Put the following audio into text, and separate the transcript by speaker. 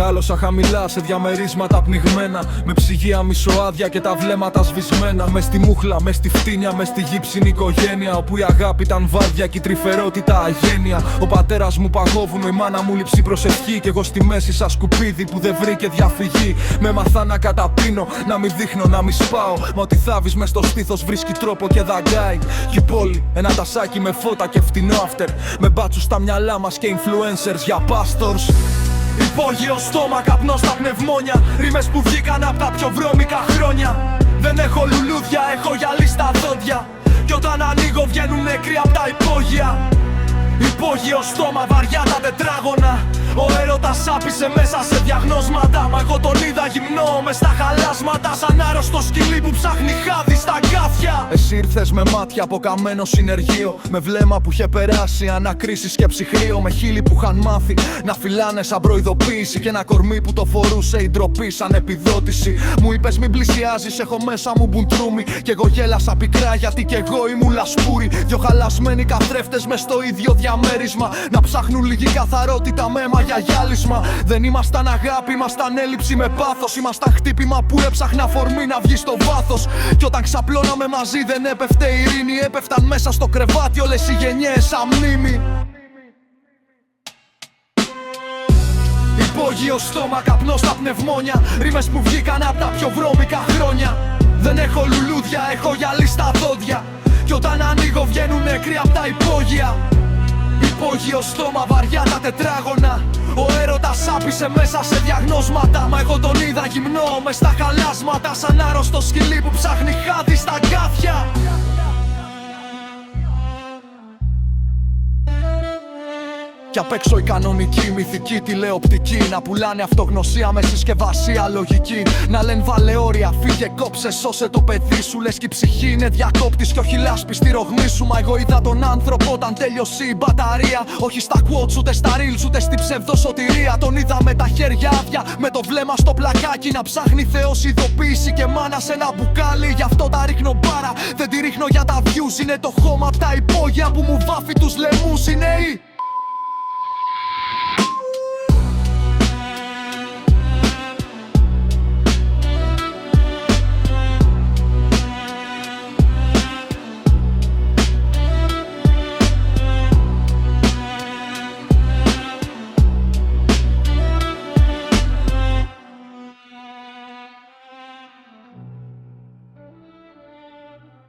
Speaker 1: Μεγάλωσα χαμηλά σε διαμερίσματα πνιγμένα, με ψυγεία μισοάδια και τα βλέμματα σβησμένα. Μες στη μούχλα, μες στη φτύνια, μες στη γύψινη οικογένεια, όπου η αγάπη ήταν βάρδια και η τρυφερότητα αγένεια. Ο πατέρας μου παγόβουνο, η μάνα μου λείψη προσευχή, κι εγώ στη μέση σαν σκουπίδι που δεν βρήκε διαφυγή. Με μαθά να καταπίνω, να μην δείχνω, να μην σπάω. Μα ότι θάβεις μες στο στήθος βρίσκει τρόπο και δαγκάει. Κι η πόλη, ένα τασάκι με φώτα και φτηνό after, με μπάτσους στα μυαλά μας και influencers για pastors. Υπόγειο στόμα, καπνό στα πνευμόνια, ρήμες που βγήκαν απ' τα πιο βρώμικα χρόνια. Δεν έχω λουλούδια, έχω γυαλί στα δόντια, κι όταν ανοίγω βγαίνουν νεκροί απ' τα υπόγεια. Υπόγειο στόμα, βαριά τα τετράγωνα. Ο έρωτας άπησε μέσα σε διαγνώσματα. Μα εγώ τον είδα γυμνό μες στα χαλάσματα, σαν άρρωστο σκυλί που ψάχνει χάδι στα γκάθια. Εσύ ήρθες με μάτια από καμένο συνεργείο, με βλέμμα που είχε περάσει ανακρίσεις και ψυχρείο, με χείλη που είχαν μάθει να φυλάνε σαν προειδοποίηση, και ένα κορμί που το φορούσε η ντροπή σαν επιδότηση. Μου είπες μην πλησιάζεις, έχω μέσα μου μπουντρούμι, κι εγώ γέλασα πικρά γιατί κι εγώ ήμουν λασπούρι. Δυο χαλασμένοι καθρέφτες μες στο ίδιο διαμέρισμα, να ψάχνουν λίγη καθαρότητα με αίμα για γυάλισμα. Δεν ήμασταν αγάπη, ήμασταν έλλειψη με πάθος. Ήμασταν χτύπημα που έψαχνα φορμή να βγει στο βάθος. Κι όταν ξαπλώναμε μαζί δεν έπεφτε η ειρήνη, έπεφταν μέσα στο κρεβάτι όλες οι γενιές σαν μνήμη. Υπόγειο στόμα, καπνό στα πνευμόνια, ρήμες που βγήκαν απ' τα πιο βρώμικα χρόνια. Δεν έχω λουλούδια, έχω γυαλί στα δόντια, κι όταν ανοίγω βγαίνουν νεκροί απ' τα υπόγεια. Υπόγειο στόμα, βαριά τα τετράγωνα. Ο έρωτας άπησε μέσα σε διαγνώσματα. Μα εγώ τον είδα γυμνό μες στα χαλάσματα, σαν άρρωστο σκυλί που ψάχνει χάδι στα γκάθια. Κι απ' έξω η κανονική, μυθική, τηλεοπτική, να πουλάνε αυτογνωσία με συσκευασία λογική. Να λένε βάλε όρια, φύγε κόψε, σώσε το παιδί σου. Λες κι η ψυχή είναι διακόπτης κι όχι λάσπη στη ρογμή σου. Μα εγώ είδα τον άνθρωπο όταν τέλειωσε η μπαταρία. Όχι στα quotes, ούτε στα reels, ούτε στην ψευδοσωτηρία. Τον είδα με τα χέρια άδεια, με το βλέμμα στο πλακάκι, να ψάχνει Θεός ειδοποίηση και μάνα σε ένα μπουκάλι. Γι' αυτό τα ρίχνω μπάρα, δεν τη ρίχνω για τα views. Είναι το χώμα απ' τα υπόγεια που μου βάφει τους λαιμούς. Είναι η